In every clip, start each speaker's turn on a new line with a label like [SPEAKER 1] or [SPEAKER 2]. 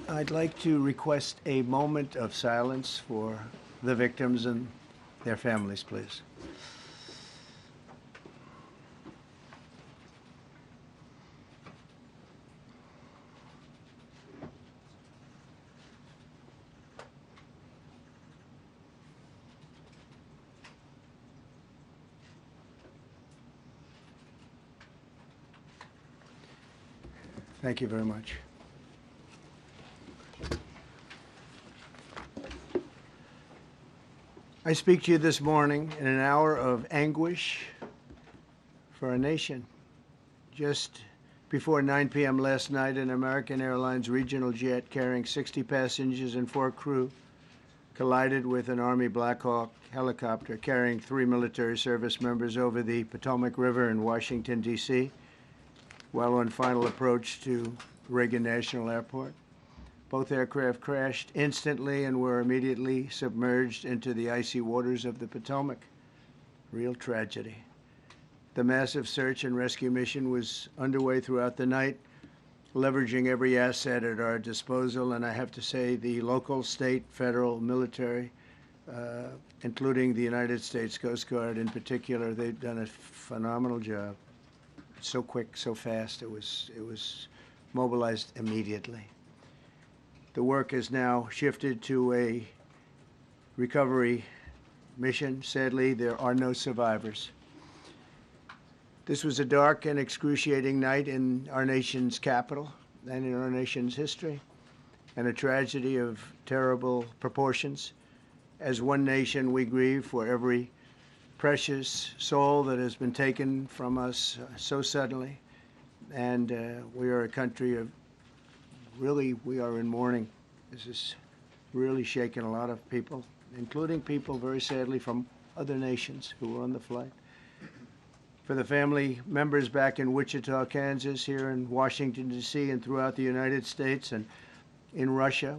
[SPEAKER 1] I'd like to request a moment of silence for the victims and their families, please. Thank you very much. I speak to you this morning in an hour of anguish for our nation. Just before 9 p.m. last night, an American Airlines regional jet carrying 60 passengers and 4 crew collided with an Army Black Hawk helicopter carrying 3 military service members over the Potomac River in Washington, D.C., while on final approach to Reagan National Airport. Both aircraft crashed instantly and were immediately submerged into the icy waters of the Potomac. Real tragedy. The massive search and rescue mission was underway throughout the night, leveraging every asset at our disposal, and I have to say the local, state, federal, military, including the United States Coast Guard in particular, they've done a phenomenal job. So quick, so fast, it was mobilized immediately. The work has now shifted to a recovery mission. Sadly, there are no survivors. This was a dark and excruciating night in our nation's capital and in our nation's history, and a tragedy of terrible proportions. As one nation, we grieve for every precious soul that has been taken from us so suddenly, and we are a country of we are in mourning. This is really shaken a lot of people, including people, very sadly, from other nations who were on the flight. For the family members back in Wichita, Kansas, here in Washington, D.C., and throughout the United States and in Russia,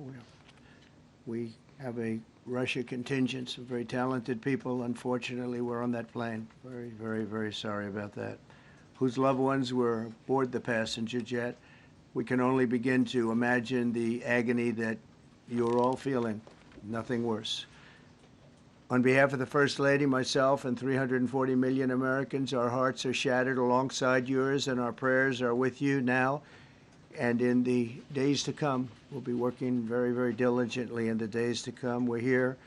[SPEAKER 1] we have a Russia contingent, some very talented people, unfortunately, were on that plane. Very, very, very sorry about that. Whose loved ones were aboard the passenger jet. We can only begin to imagine the agony that you're all feeling. Nothing worse. On behalf of the First Lady, myself, and 340 million Americans, our hearts are shattered alongside yours, and our prayers are with you now and in the days to come. We'll be working very, very diligently in the days to come. We're here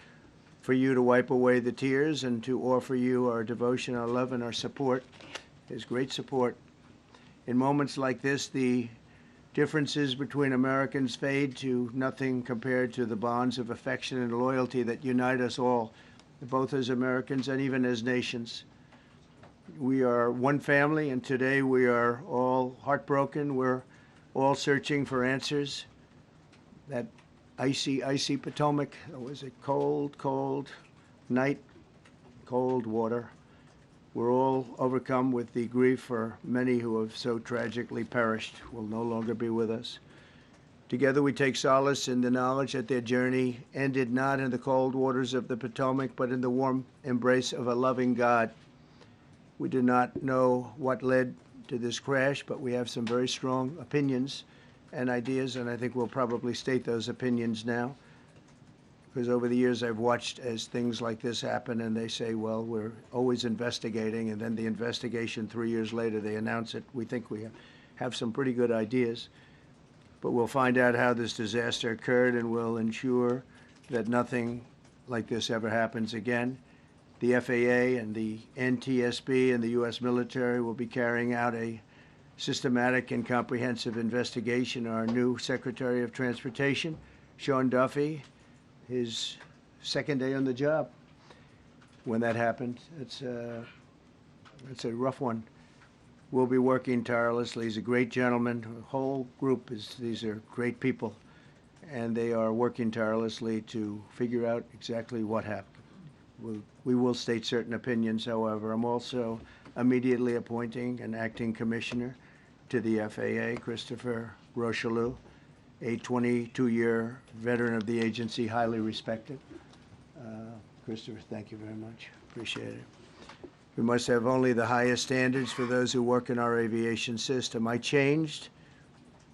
[SPEAKER 1] for you to wipe away the tears and to offer you our devotion, our love, and our support. There's great support. In moments like this, the differences between Americans fade to nothing compared to the bonds of affection and loyalty that unite us all, both as Americans and even as nations. We are one family, and today we are all heartbroken. We're all searching for answers. That icy, icy Potomac, it was a cold, cold night, cold water. We're all overcome with the grief for many who have so tragically perished, will no longer be with us. Together we take solace in the knowledge that their journey ended not in the cold waters of the Potomac, but in the warm embrace of a loving God. We do not know what led to this crash, but we have some very strong opinions and ideas, and I think we'll probably state those opinions now. Because over the years I've watched as things like this happen, and they say, well, we're always investigating, and then the investigation 3 years later, they announce it. We think we have some pretty good ideas, but we'll find out how this disaster occurred, and we'll ensure that nothing like this ever happens again. The FAA and the NTSB and the U.S. military will be carrying out a systematic and comprehensive investigation. Our new Secretary of Transportation, Sean Duffy, his second day on the job when that happened. It's a rough one. We'll be working tirelessly. He's a great gentleman. The whole group these are great people, and they are working tirelessly to figure out exactly what happened. We will state certain opinions, however. I'm also immediately appointing an acting commissioner to the FAA, Christopher Rocheleau, a 22-year veteran of the agency, highly respected. Christopher, thank you very much. Appreciate it. We must have only the highest standards for those who work in our aviation system. I changed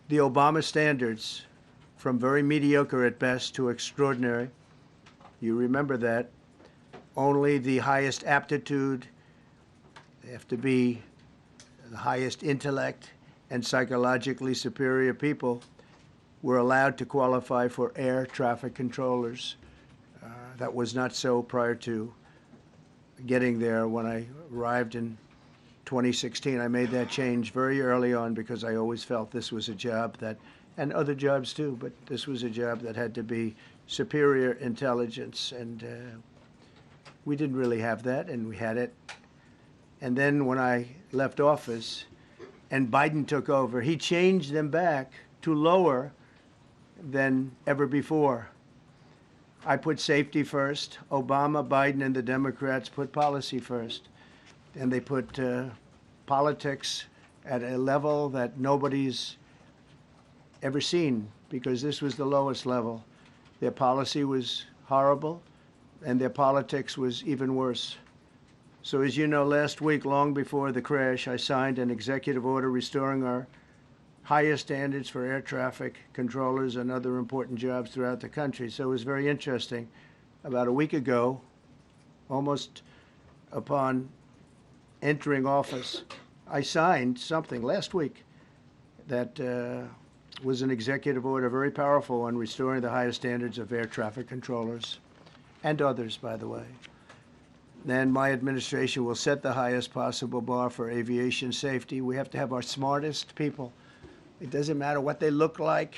[SPEAKER 1] the Obama standards from very mediocre at best to extraordinary. You remember that. Only the highest aptitude, they have to be the highest intellect and psychologically superior people were allowed to qualify for air traffic controllers. That was not so prior to getting there. When I arrived in 2016, I made that change very early on because I always felt this was a job that, and other jobs too, but this was a job that had to be superior intelligence, and we didn't really have that, and we had it. And then when I left office and Biden took over, he changed them back to lower than ever before. I put safety first. Obama, Biden, and the Democrats put policy first. And they put politics at a level that nobody's ever seen, because this was the lowest level. Their policy was horrible, and their politics was even worse. So as you know, last week, long before the crash, I signed an executive order restoring our highest standards for air traffic controllers and other important jobs throughout the country. So it was very interesting. About a week ago, almost upon entering office, I signed something last week that was an executive order, very powerful, on restoring the highest standards of air traffic controllers and others, by the way. Then my administration will set the highest possible bar for aviation safety. We have to have our smartest people. It doesn't matter what they look like,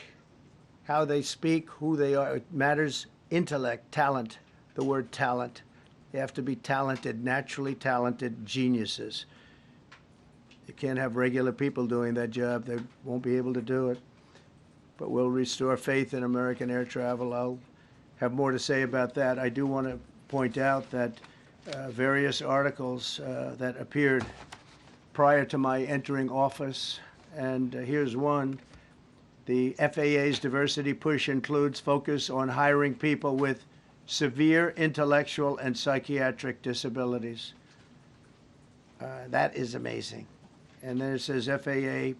[SPEAKER 1] how they speak, who they are. It matters intellect, talent, the word talent. They have to be talented, naturally talented geniuses. You can't have regular people doing that job. They won't be able to do it. But we'll restore faith in American air travel. I'll have more to say about that. I do want to point out that various articles that appeared prior to my entering office, and here's one. The FAA's diversity push includes focus on hiring people with severe intellectual and psychiatric disabilities. That is amazing. And then it says FAA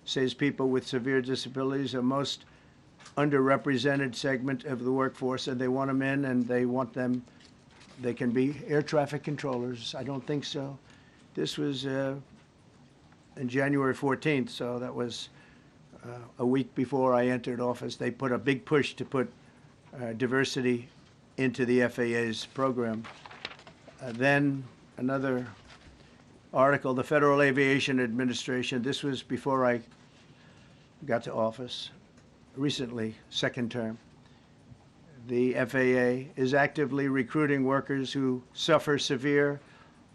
[SPEAKER 1] says people with severe disabilities are most underrepresented segment of the workforce, and they want them in, and they want them, they can be air traffic controllers. I don't think so. This was in January 14th, so that was a week before I entered office. They put a big push to put diversity into the FAA's program. Then another article, the Federal Aviation Administration, this was before I got to office, recently, second term. The FAA is actively recruiting workers who suffer severe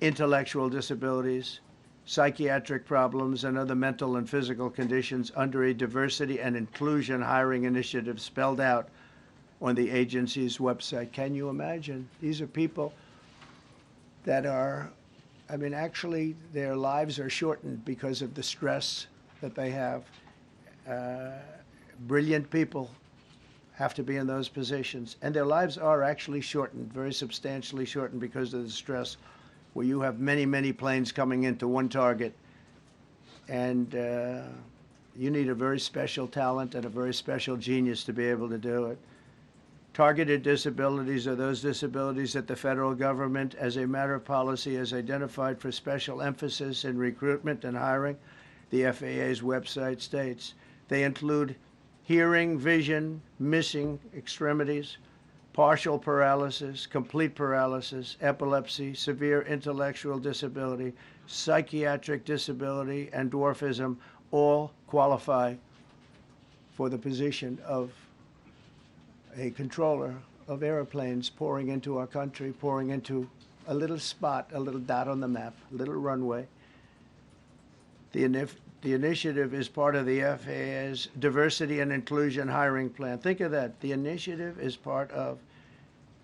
[SPEAKER 1] intellectual disabilities, psychiatric problems, and other mental and physical conditions under a diversity and inclusion hiring initiative spelled out on the agency's website. Can you imagine? These are people that are, I mean, actually, their lives are shortened because of the stress that they have. Brilliant people have to be in those positions, and their lives are actually shortened, very substantially shortened, because of the stress, where you have many, many planes coming into one target, and you need a very special talent and a very special genius to be able to do it. Targeted disabilities are those disabilities that the federal government, as a matter of policy, has identified for special emphasis in recruitment and hiring. The FAA's website states they include hearing, vision, missing extremities, partial paralysis, complete paralysis, epilepsy, severe intellectual disability, psychiatric disability, and dwarfism all qualify for the position of a controller of airplanes pouring into our country, pouring into a little spot, a little dot on the map, a little runway. The initiative is part of the FAA's Diversity and Inclusion Hiring Plan. Think of that. The initiative is part of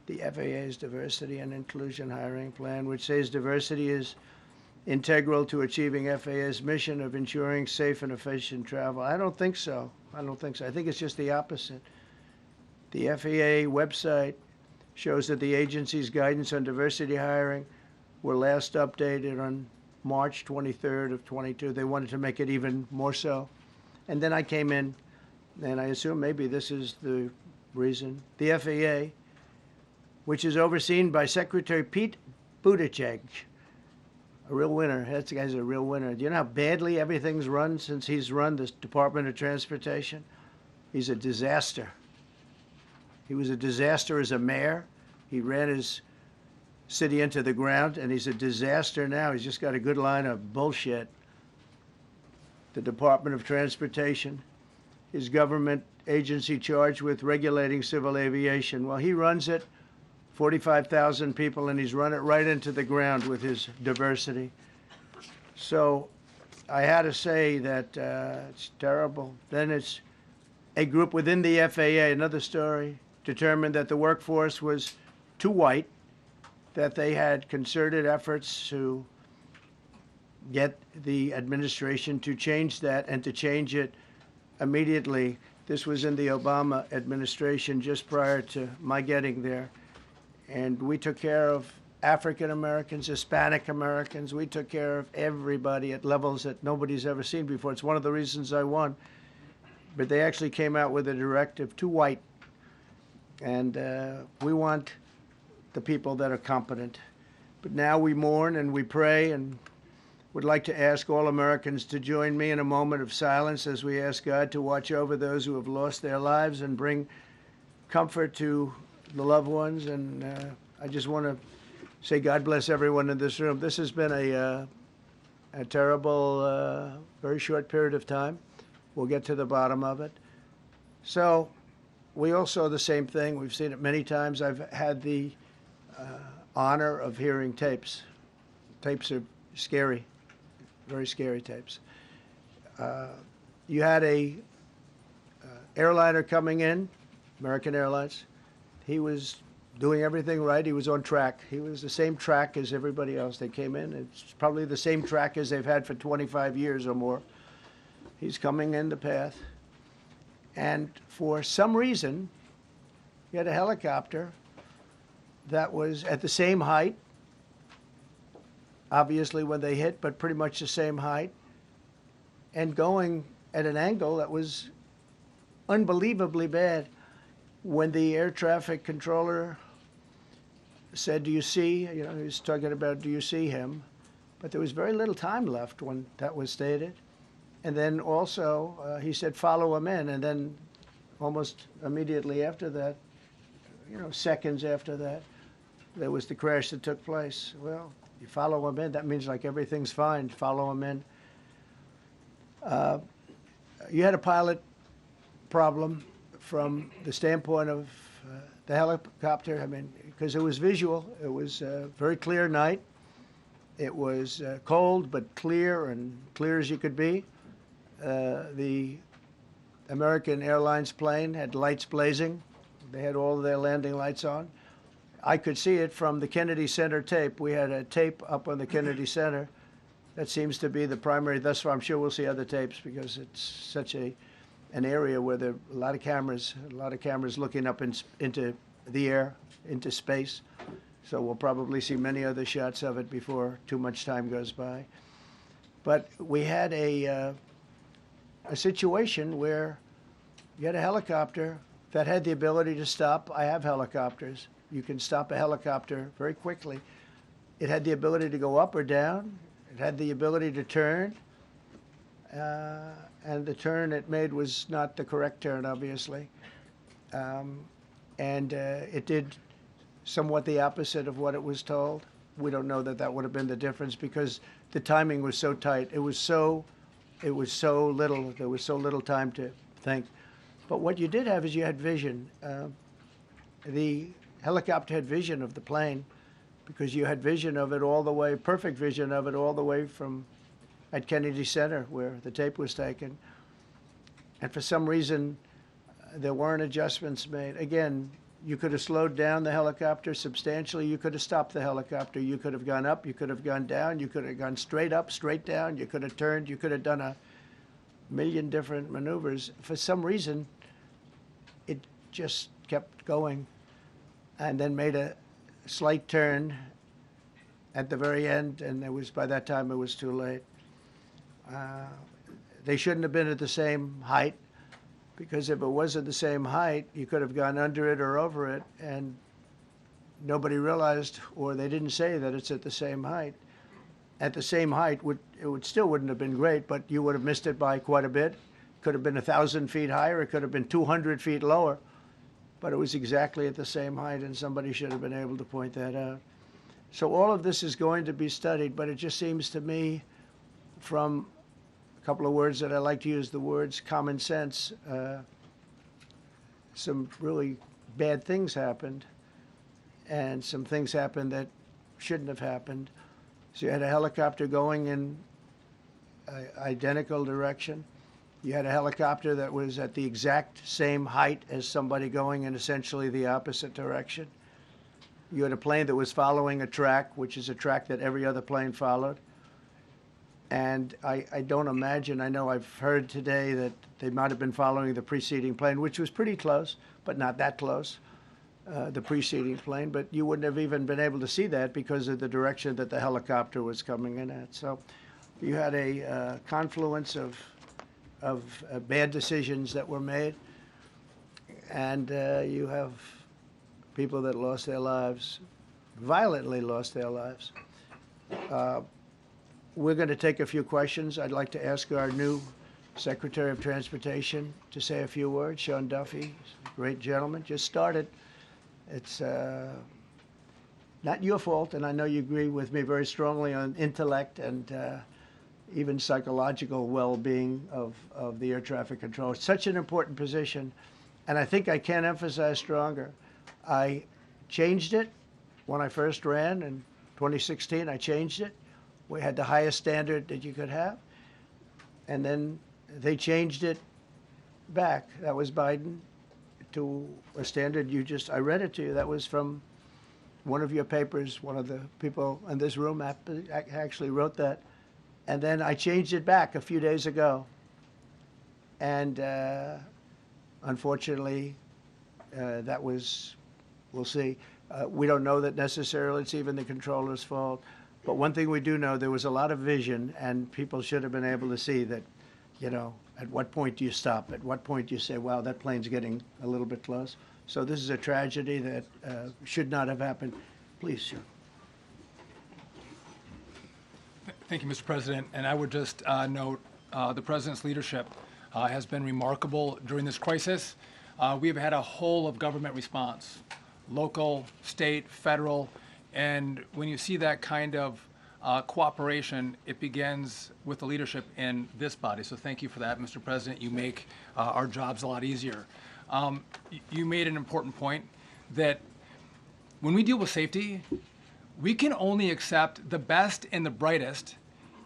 [SPEAKER 1] the FAA's Diversity and Inclusion Hiring Plan, which says diversity is integral to achieving FAA's mission of ensuring safe and efficient travel. I don't think so. I don't think so. I think it's just the opposite. The FAA website shows that the agency's guidance on diversity hiring were last updated on March 23rd of 22. They wanted to make it even more so. And then I came in and I assume maybe this is the reason, the FAA, which is overseen by Secretary Pete Buttigieg, a real winner. That guy's a real winner. Do you know how badly everything's run since he's run this Department of Transportation? He's a disaster. He was a disaster as a mayor. He ran his city into the ground, and he's a disaster now. He's just got a good line of bullshit. The Department of Transportation, his government agency charged with regulating civil aviation. Well, he runs it, 45,000 people, and he's run it right into the ground with his diversity. So I had to say that it's terrible. Then it's a group within the FAA, another story, determined that the workforce was too white, that they had concerted efforts to get the administration to change that and to change it immediately. This was in the Obama administration just prior to my getting there. And we took care of African Americans, Hispanic Americans. We took care of everybody at levels that nobody's ever seen before. It's one of the reasons I won. But they actually came out with a directive, too white. And we want the people that are competent. But now we mourn and we pray, and would like to ask all Americans to join me in a moment of silence as we ask God to watch over those who have lost their lives and bring comfort to the loved ones. And I just want to say God bless everyone in this room. This has been a terrible, very short period of time. We'll get to the bottom of it. So we all saw the same thing. We've seen it many times. I've had the honor of hearing tapes. Tapes are scary, very scary tapes. You had a airliner coming in, American Airlines. He was doing everything right. He was on track. He was the same track as everybody else. They came in. It's probably the same track as they've had for 25 years or more. He's coming in the path. And for some reason, you had a helicopter that was at the same height, obviously when they hit, but pretty much the same height, and going at an angle that was unbelievably bad. When the air traffic controller said, do you see, he was talking about, do you see him? But there was very little time left when that was stated. And then also, he said, follow him in. And then almost immediately after that, seconds after that, there was the crash that took place. Well, you follow him in, that means like everything's fine, follow him in. You had a pilot problem from the standpoint of the helicopter, because it was visual. It was a very clear night. It was cold, but clear, and clear as you could be. The American Airlines plane had lights blazing. They had all of their landing lights on. I could see it from the Kennedy Center tape. We had a tape up on the Kennedy Center. That seems to be the primary. Thus far, I'm sure we'll see other tapes because it's such an area where there are a lot of cameras looking up into the air, into space. So we'll probably see many other shots of it before too much time goes by. But we had a situation where you had a helicopter that had the ability to stop. I have helicopters. You can stop a helicopter very quickly. It had the ability to go up or down. It had the ability to turn. And the turn it made was not the correct turn, obviously. It did somewhat the opposite of what it was told. We don't know that that would have been the difference because the timing was so tight. It was so little. There was so little time to think. But what you did have is you had vision. The helicopter had vision of the plane because you had vision of it all the way, perfect vision of it all the way from at Kennedy Center where the tape was taken. And for some reason, there weren't adjustments made. Again, you could have slowed down the helicopter substantially. You could have stopped the helicopter. You could have gone up. You could have gone down. You could have gone straight up, straight down. You could have turned. You could have done a million different maneuvers. For some reason, it just kept going and then made a slight turn at the very end, and by that time it was too late. They shouldn't have been at the same height because if it wasn't the same height, you could have gone under it or over it, and nobody realized, or they didn't say that it's at the same height. At the same height, it still wouldn't have been great, but you would have missed it by quite a bit. Could have been 1,000 feet higher. It could have been 200 feet lower, but it was exactly at the same height, and somebody should have been able to point that out. So all of this is going to be studied, but it just seems to me, from a couple of words that I like to use, the words common sense, some really bad things happened, and some things happened that shouldn't have happened. So you had a helicopter going in an identical direction. You had a helicopter that was at the exact same height as somebody going in essentially the opposite direction. You had a plane that was following a track, which is a track that every other plane followed. And I don't imagine, I know I've heard today that they might have been following the preceding plane, which was pretty close, but not that close, the preceding plane. But you wouldn't have even been able to see that because of the direction that the helicopter was coming in at. So you had a confluence of bad decisions that were made, and you have people that lost their lives, violently lost their lives. We're going to take a few questions. I'd like to ask our new Secretary of Transportation to say a few words. Sean Duffy, great gentleman, just started. It's not your fault, and I know you agree with me very strongly on intellect and even psychological well-being of the air traffic control. It's such an important position, and I think I can't emphasize stronger. I changed it when I first ran in 2016. I changed it. We had the highest standard that you could have, and then they changed it back. That was Biden, to a standard I read it to you. That was from one of your papers. One of the people in this room actually wrote that. And then I changed it back a few days ago. And unfortunately, that was, we'll see. We don't know that necessarily it's even the controller's fault. But one thing we do know, there was a lot of vision, and people should have been able to see that, you know, at what point do you stop? At what point do you say, wow, that plane's getting a little bit close? So this is a tragedy that should not have happened. Please, sir.
[SPEAKER 2] Thank you, Mr. President. And I would just note the President's leadership has been remarkable during this crisis. We have had a whole of government response, local, state, federal, and when you see that kind of cooperation, it begins with the leadership in this body. So thank you for that, Mr. President. You make our jobs a lot easier. You made an important point that when we deal with safety, we can only accept the best and the brightest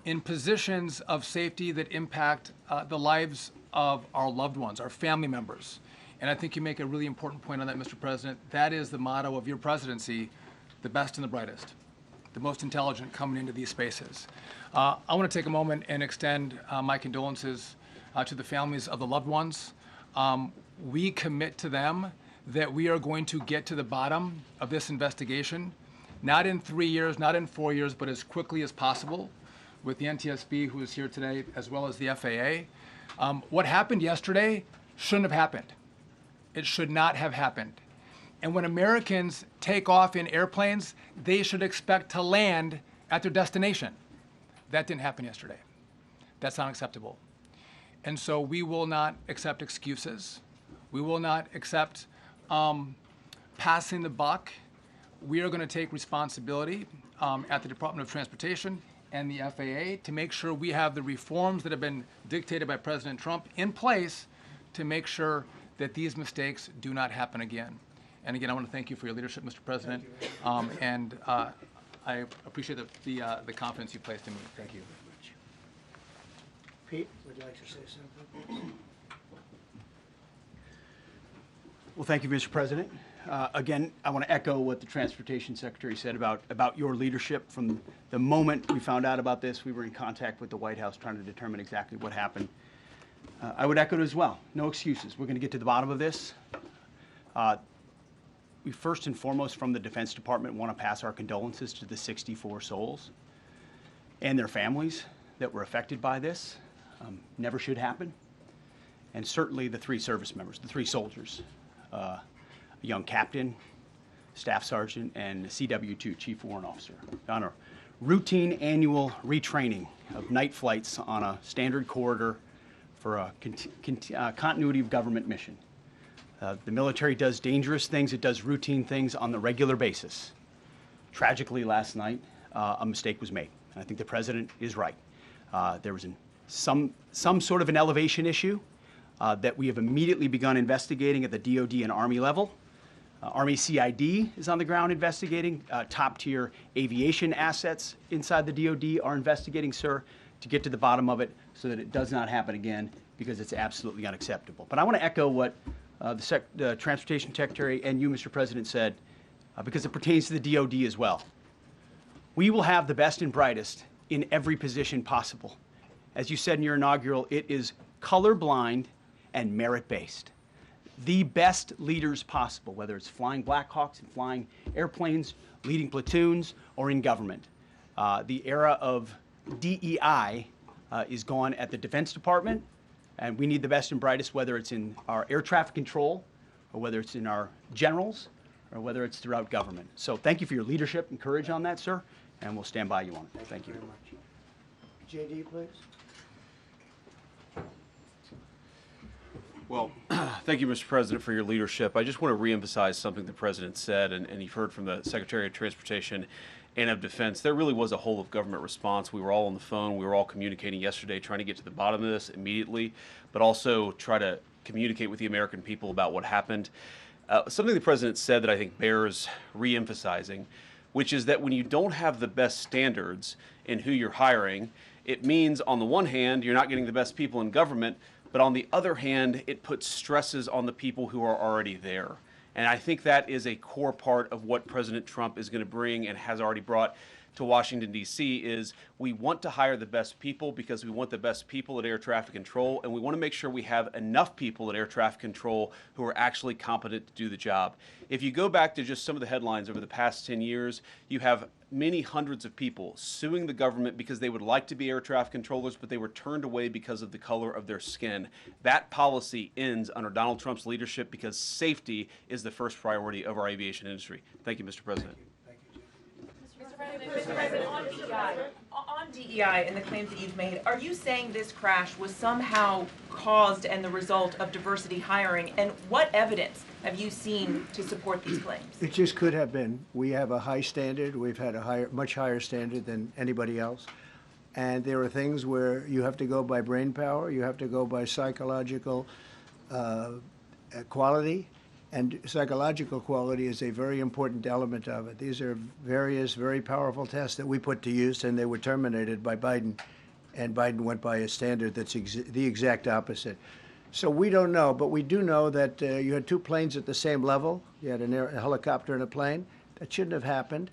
[SPEAKER 2] in positions of safety that impact the lives of our loved ones, our family members. And I think you make a really important point on that, Mr. President. That is the motto of your presidency, the best and the brightest, the most intelligent coming into these spaces. I want to take a moment and extend my condolences to the families of the loved ones. We commit to them that we are going to get to the bottom of this investigation, not in 3 years, not in 4 years, but as quickly as possible, with the NTSB, who is here today, as well as the FAA. What happened yesterday shouldn't have happened. It should not have happened. And when Americans take off in airplanes, they should expect to land at their destination. That didn't happen yesterday. That's unacceptable. And so we will not accept excuses. We will not accept passing the buck. We are going to take responsibility at the Department of Transportation and the FAA to make sure we have the reforms that have been dictated by President Trump in place to make sure that these mistakes do not happen again. And again, I want to thank you for your leadership, Mr. President, and I appreciate the confidence you placed in me. Thank you.
[SPEAKER 1] Pete, would you like to say something, please?
[SPEAKER 3] Well, thank you, Mr. President. Again, I want to echo what the Transportation Secretary said about your leadership. From the moment we found out about this, we were in contact with the White House trying to determine exactly what happened. I would echo it as well. No excuses. We're going to get to the bottom of this. We first and foremost, from the Defense Department, want to pass our condolences to the 64 souls and their families that were affected by this. Never should happen. and certainly the 3 service members, the 3 soldiers, a young captain, staff sergeant, and CW2, Chief Warrant Officer, on a routine annual retraining of night flights on a standard corridor for a continuity of government mission. The military does dangerous things. It does routine things on the regular basis. Tragically, last night, a mistake was made. And I think the president is right. There was some sort of an elevation issue that we have immediately begun investigating at the DOD and Army level. Army CID is on the ground investigating. Top-tier aviation assets inside the DOD are investigating, sir, to get to the bottom of it so that it does not happen again, because it's absolutely unacceptable. But I want to echo what the Transportation Secretary and you, Mr. President, said, because it pertains to the DOD as well. We will have the best and brightest in every position possible. As you said in your inaugural, it is colorblind and merit-based. The best leaders possible, whether it's flying Black Hawks and flying airplanes, leading platoons, or in government. The era of DEI is gone at the Defense Department, and we need the best and brightest, whether it's in our air traffic control, or whether it's in our generals, or whether it's throughout government. So thank you for your leadership and courage on that, sir, and we'll stand by you on it. Thank you.
[SPEAKER 1] Very much. JD, please.
[SPEAKER 4] Well, thank you, Mr. President, for your leadership. I just want to reemphasize something the President said, and you've heard from the Secretary of Transportation and of Defense. There really was a whole of government response. We were all on the phone. We were all communicating yesterday, trying to get to the bottom of this immediately, but also try to communicate with the American people about what happened. Something the President said that I think bears reemphasizing, which is that when you don't have the best standards in who you're hiring, it means, on the one hand, you're not getting the best people in government, but on the other hand, it puts stresses on the people who are already there. And I think that is a core part of what President Trump is going to bring and has already brought to Washington, D.C., is we want to hire the best people because we want the best people at air traffic control, and we want to make sure we have enough people at air traffic control who are actually competent to do the job. If you go back to just some of the headlines over the past 10 years, you have many hundreds of people suing the government because they would like to be air traffic controllers, but they were turned away because of the color of their skin. That policy ends under Donald Trump's leadership because safety is the first priority of our aviation industry. Thank you, Mr. President.
[SPEAKER 5] Mr. President, on DEI and the claims that you've made, are you saying this crash was somehow caused and the result of diversity hiring? And what evidence have you seen to support these claims?
[SPEAKER 1] It just could have been. We have a high standard. We've had a much higher standard than anybody else. And there are things where you have to go by brain power, you have to go by psychological quality. And psychological quality is a very important element of it. These are various very powerful tests that we put to use, and they were terminated by Biden. And Biden went by a standard that's the exact opposite. So we don't know, but we do know that you had 2 planes at the same level. You had a helicopter and a plane. That shouldn't have happened.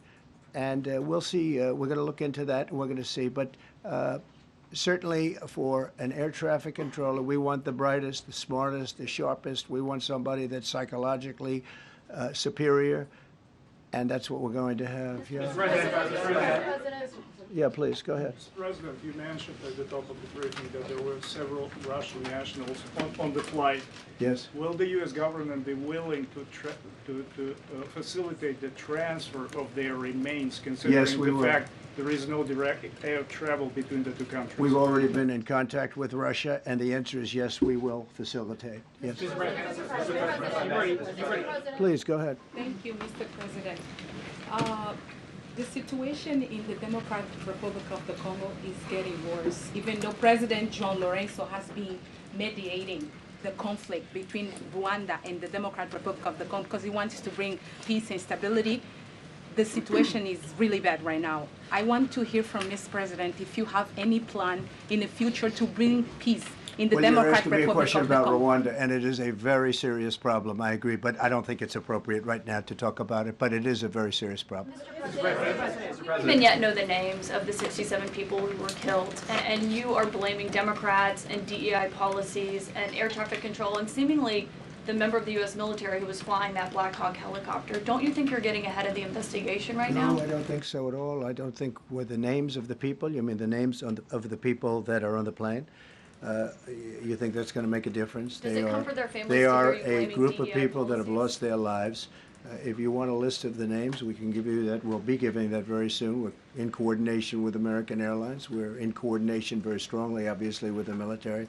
[SPEAKER 1] And we'll see. We're going to look into that, and we're going to see. But certainly for an air traffic controller, we want the brightest, the smartest, the sharpest. We want somebody that's psychologically superior, and that's what we're going to have. Yeah.
[SPEAKER 6] Mr. President.
[SPEAKER 1] Yeah, please, go ahead.
[SPEAKER 6] Mr. President, you mentioned at the top of the briefing that there were several Russian nationals on the flight.
[SPEAKER 1] Yes.
[SPEAKER 6] Will the U.S. government be willing to facilitate the transfer of their remains, considering the fact there is no direct air travel between the 2 countries?
[SPEAKER 1] We've already been in contact with Russia, and the answer is yes, we will facilitate. Yes. Please, go ahead.
[SPEAKER 7] Thank you, Mr. President. The situation in the Democratic Republic of the Congo is getting worse, even though President John Lorenzo has been mediating the conflict between Rwanda and the Democratic Republic of the Congo because he wants to bring peace and stability. The situation is really bad right now. I want to hear from Ms. President if you have any plan in the future to bring peace in the Democratic Republic of the Congo.
[SPEAKER 1] Well, you're asking me a question about Rwanda, and it is a very serious problem. I agree, but I don't think it's appropriate right now to talk about it. But it is a very serious problem.
[SPEAKER 8] Do you even yet know the names of the 67 people who were killed? And you are blaming Democrats and DEI policies and air traffic control and seemingly the member of the U.S. military who was flying that Black Hawk helicopter. Don't you think you're getting ahead of the investigation right now?
[SPEAKER 1] No, I don't think so at all. I don't think with the names of the people. You mean the names of the people that are on the plane? You think that's going to make a difference?
[SPEAKER 8] Does it comfort their families
[SPEAKER 1] They
[SPEAKER 8] to
[SPEAKER 1] are
[SPEAKER 8] hear you
[SPEAKER 1] a
[SPEAKER 8] blaming
[SPEAKER 1] group of
[SPEAKER 8] DEI
[SPEAKER 1] people that have
[SPEAKER 8] policies?
[SPEAKER 1] lost their lives. If you want a list of the names, we can give you that. We'll be giving that very soon. We're in coordination with American Airlines. We're in coordination very strongly, obviously, with the military.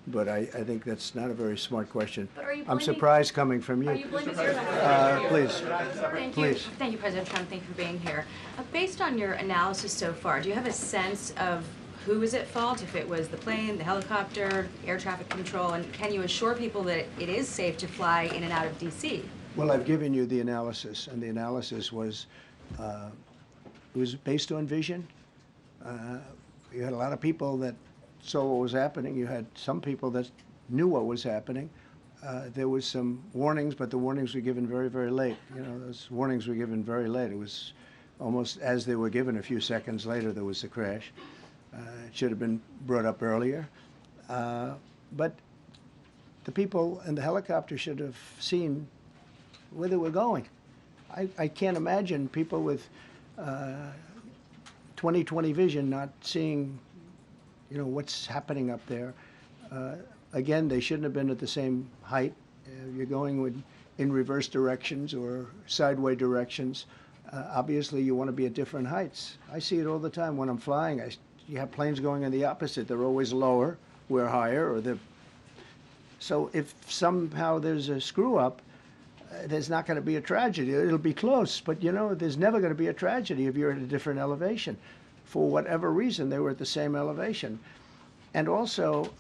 [SPEAKER 1] But I think that's not a very smart question.
[SPEAKER 8] But are you
[SPEAKER 1] I'm
[SPEAKER 8] blaming-
[SPEAKER 1] surprised coming from
[SPEAKER 8] Are
[SPEAKER 1] you.
[SPEAKER 8] you blaming air traffic?
[SPEAKER 1] Please.
[SPEAKER 9] Thank you.
[SPEAKER 1] Please.
[SPEAKER 9] Thank you, President Trump. Thank you for being here. Based on your analysis so far, do you have a sense of who is at fault, if it was the plane, the helicopter, air traffic control, and can you assure people that it is safe to fly in and out of D.C.?
[SPEAKER 1] Well, I've given you the analysis, and the analysis was it was based on vision. You had a lot of people that saw what was happening. You had some people that knew what was happening. There was some warnings, but the warnings were given very, very late. You know, those warnings were given very late. It was almost as they were given. A few seconds later, there was the crash. It should have been brought up earlier. But the people in the helicopter should have seen where they were going. I can't imagine people with 20/20 vision not seeing, you know, what's happening up there. Again, they shouldn't have been at the same height. You're going in reverse directions or sideways directions. Obviously, you want to be at different heights. I see it all the time when I'm flying. You have planes going in the opposite. They're always lower. We're higher. So if somehow there's a screw up, there's not going to be a tragedy. It'll be close, but you know, there's never going to be a tragedy if you're at a different elevation. For whatever reason, they were at the same elevation. And also,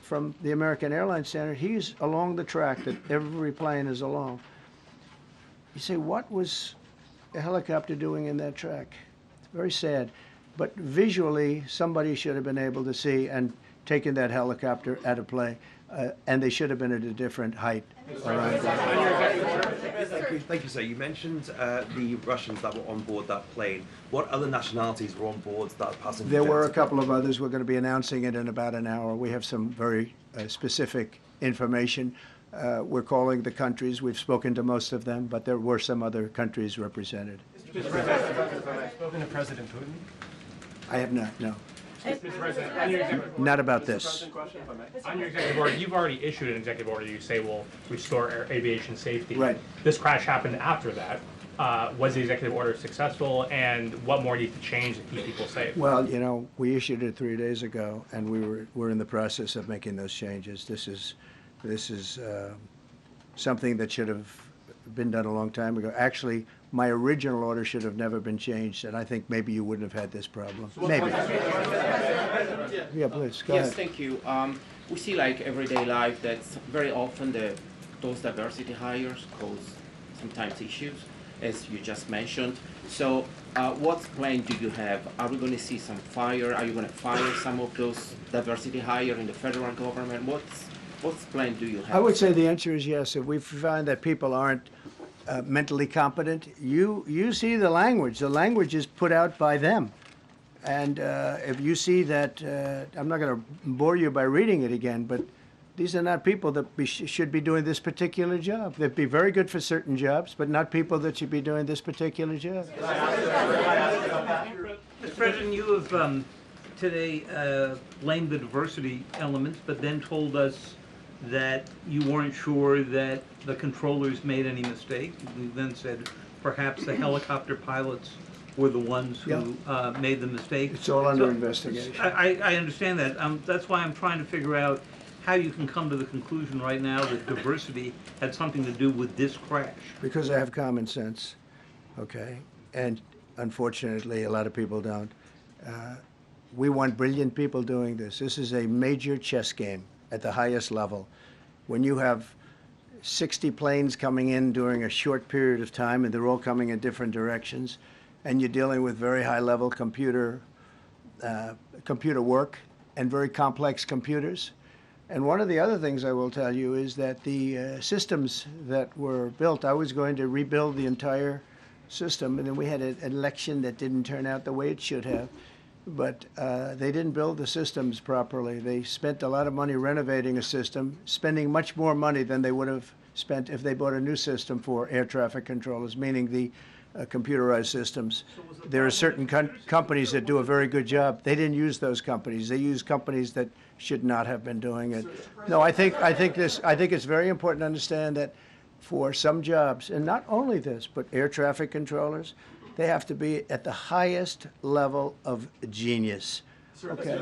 [SPEAKER 1] from the American Airlines standard, he's along the track that every plane is along. You say, what was a helicopter doing in that track? It's very sad. But visually, somebody should have been able to see and taken that helicopter out of play. And they should have been at a different height.
[SPEAKER 10] Thank you, sir. You mentioned the Russians that were on board that plane. What other nationalities were on board that passenger
[SPEAKER 1] There were a
[SPEAKER 10] jet?
[SPEAKER 1] couple of others. We're going to be announcing it in about an hour. We have some very specific information. We're calling the countries. We've spoken to most of them, but there were some other countries represented.
[SPEAKER 2] Mr. President, have you spoken to President Putin?
[SPEAKER 1] I have not, no.
[SPEAKER 11] Mr. President, on your executive
[SPEAKER 1] Not about this.
[SPEAKER 11] on your executive order, you've already issued an executive order you say will restore aviation safety.
[SPEAKER 1] Right.
[SPEAKER 11] This crash happened after that. Was the executive order successful, and what more needs to change to keep people safe?
[SPEAKER 1] Well, you know, we issued it 3 days ago, and we're in the process of making those changes. This is something that should have been done a long time ago. Actually, my original order should have never been changed, and I think maybe you wouldn't have had this problem. Maybe. Yeah, please, go
[SPEAKER 12] Yes,
[SPEAKER 1] ahead.
[SPEAKER 12] thank you. We see like everyday life that very often those diversity hires cause sometimes issues, as you just mentioned. So what plan do you have? Are we going to see some fire? Are you going to fire some of those diversity hires in the federal government? What plan do you have?
[SPEAKER 1] I would say the answer is yes. If we find that people aren't mentally competent, you see the language. The language is put out by them. And if you see that, I'm not going to bore you by reading it again, but these are not people that should be doing this particular job. They'd be very good for certain jobs, but not people that should be doing this particular job.
[SPEAKER 13] Mr. President, you have today blamed the diversity elements, but then told us that you weren't sure that the controllers made any mistake. You then said perhaps the helicopter pilots were the ones who made the mistake.
[SPEAKER 1] It's all under investigation.
[SPEAKER 13] I understand that. That's why I'm trying to figure out how you can come to the conclusion right now that diversity had something to do with this crash.
[SPEAKER 1] Because I have common sense, okay? And unfortunately, a lot of people don't. We want brilliant people doing this. This is a major chess game at the highest level. When you have 60 planes coming in during a short period of time, and they're all coming in different directions, and you're dealing with very high-level computer work and very complex computers. And one of the other things I will tell you is that the systems that were built, I was going to rebuild the entire system, and then we had an election that didn't turn out the way it should have. But they didn't build the systems properly. They spent a lot of money renovating a system, spending much more money than they would have spent if they bought a new system for air traffic controllers, meaning the computerized systems. There are certain companies that do a very good job. They didn't use those companies. They used companies that should not have been doing it. No, I think it's very important to understand that for some jobs, and not only this, but air traffic controllers, they have to be at the highest level of genius. Okay.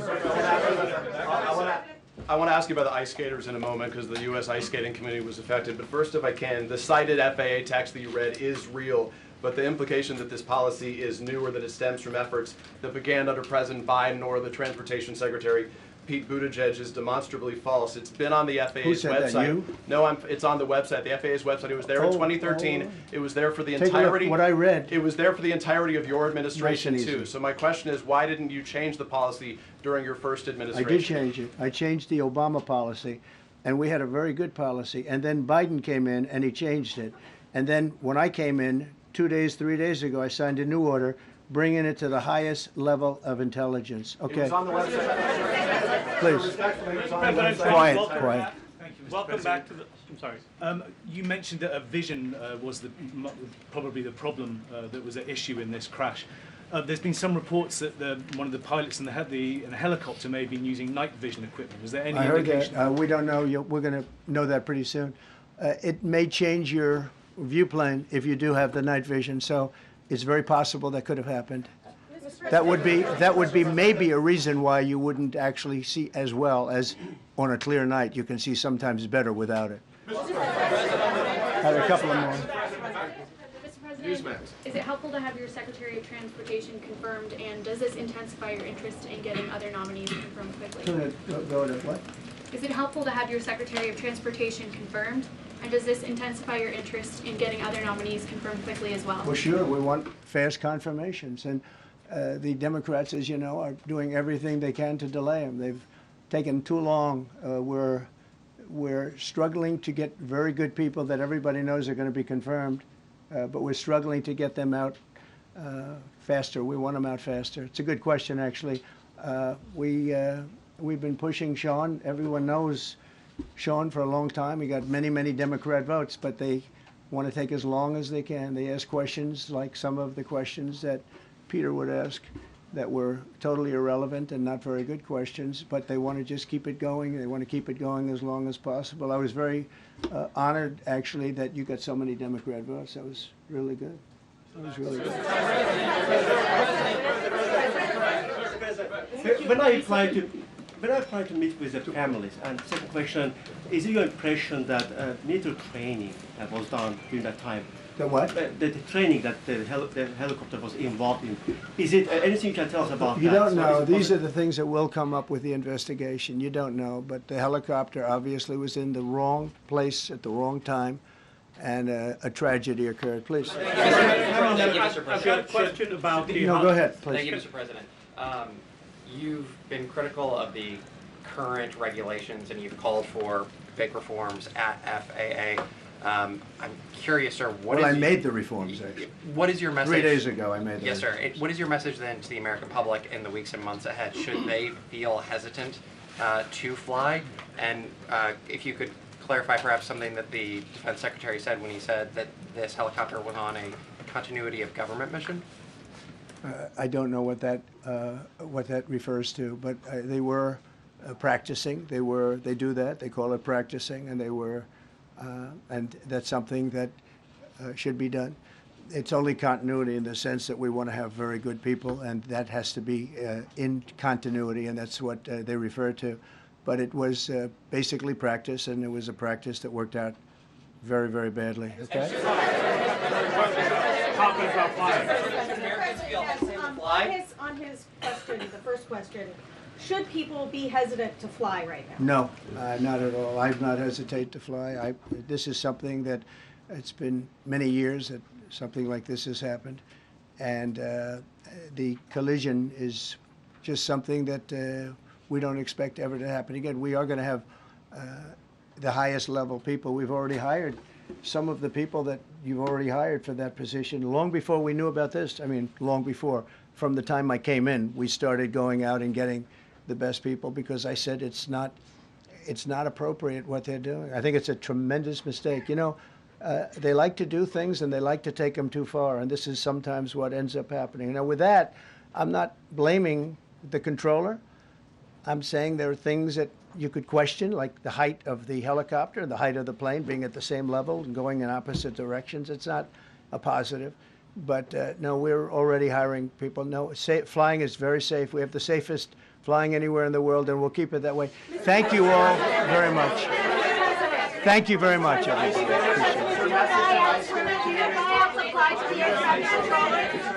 [SPEAKER 14] I want to ask you about the ice skaters in a moment because the U.S. ice skating community was affected. But first, if I can, the cited FAA text that you read is real, but the implication that this policy is new or that it stems from efforts that began under President Biden or the Transportation Secretary Pete Buttigieg is demonstrably false. It's been on the FAA's
[SPEAKER 1] Who said
[SPEAKER 14] website.
[SPEAKER 1] That, you?
[SPEAKER 14] No, it's on the website, the FAA's website. It was there in 2013. It was there for the
[SPEAKER 1] Take
[SPEAKER 14] entirety.
[SPEAKER 1] A look, what I read.
[SPEAKER 14] It was there for the entirety of your administration
[SPEAKER 1] Nice and
[SPEAKER 14] too.
[SPEAKER 1] easy.
[SPEAKER 14] So my question is, why didn't you change the policy during your first
[SPEAKER 1] I
[SPEAKER 14] administration?
[SPEAKER 1] did change it. I changed the Obama policy, and we had a very good policy. And then Biden came in, and he changed it. And then when I came in 2 days, 3 days ago, I signed a new order bringing it to the highest level of intelligence. Okay.
[SPEAKER 14] It was on the website.
[SPEAKER 1] Please.
[SPEAKER 15] Quiet,
[SPEAKER 1] quiet.
[SPEAKER 15] Thank you, Mr. Welcome back to the. I'm sorry. You mentioned that a vision was probably the problem that was at issue in this crash. There's been some reports that one of the pilots in the helicopter may have been using night vision equipment. Was there any indication?
[SPEAKER 1] I heard that. We don't know. We're going to know that pretty soon. It may change your viewplane if you do have the night vision. So it's very possible that could have happened. That would be maybe a reason why you wouldn't actually see as well as on a clear night. You can see sometimes better without it. Had a couple of more.
[SPEAKER 8] Mr. President, is it helpful to have your Secretary of Transportation confirmed, and does this intensify your interest in getting other nominees confirmed quickly?
[SPEAKER 1] Go to what?
[SPEAKER 8] Is it helpful to have your Secretary of Transportation confirmed, and does this intensify your interest in getting other nominees confirmed quickly as well?
[SPEAKER 1] Well, sure. We want fast confirmations, and the Democrats, as you know, are doing everything they can to delay them. They've taken too long. We're struggling to get very good people that everybody knows are going to be confirmed, but we're struggling to get them out faster. We want them out faster. It's a good question, actually. We've been pushing Sean. Everyone knows Sean for a long time. He got many, many Democrat votes, but they want to take as long as they can. They ask questions like some of the questions that Peter would ask that were totally irrelevant and not very good questions, but they want to just keep it going. They want to keep it going as long as possible. I was very honored, actually, that you got so many Democrat votes. That was really good. That was really good.
[SPEAKER 16] When I apply to meet with the families, and second question, is it your impression that military training was done during that time?
[SPEAKER 1] The what?
[SPEAKER 16] The training that the helicopter was involved in. Is it anything you can tell us about
[SPEAKER 1] You
[SPEAKER 16] that?
[SPEAKER 1] don't know. These are the things that will come up with the investigation. You don't know. But the helicopter obviously was in the wrong place at the wrong time, and a tragedy occurred. Please.
[SPEAKER 15] Thank you, Mr. President. I've got a question about the.
[SPEAKER 1] No, go ahead, please.
[SPEAKER 17] Thank you, Mr. President. You've been critical of the current regulations, and you've called for big reforms at FAA. I'm curious, sir,
[SPEAKER 1] I made the reforms, actually.
[SPEAKER 17] What is your message?
[SPEAKER 1] 3 days ago, I made them.
[SPEAKER 17] Yes, sir. What is your message then to the American public in the weeks and months ahead? Should they feel hesitant to fly? And if you could clarify perhaps something that the Defense Secretary said when he said that this helicopter was on a continuity of government mission?
[SPEAKER 1] I don't know what that refers to, but they were practicing. They do that. They call it practicing, and they were. And that's something that should be done. It's only continuity in the sense that we want to have very good people, and that has to be in continuity, and that's what they refer to. But it was basically practice, and it was a practice that worked out very, very badly. Okay?
[SPEAKER 18] On his question, the first question, should people be hesitant to fly right now?
[SPEAKER 1] No, not at all. I've not hesitated to fly. This is something that it's been many years that something like this has happened, and the collision is just something that we don't expect ever to happen again. We are going to have the highest level people. We've already hired some of the people that you've already hired for that position long before we knew about this. I mean, long before. From the time I came in, we started going out and getting the best people because I said it's not appropriate what they're doing. I think it's a tremendous mistake. You know, they like to do things and they like to take them too far, and this is sometimes what ends up happening. Now, with that, I'm not blaming the controller. I'm saying there are things that you could question, like the height of the helicopter, the height of the plane being at the same level and going in opposite directions. It's not a positive. But no, we're already hiring people. No, flying is very safe. We have the safest flying anywhere in the world, and we'll keep it that way. Thank you all very much. Thank you very much, everybody. Appreciate it.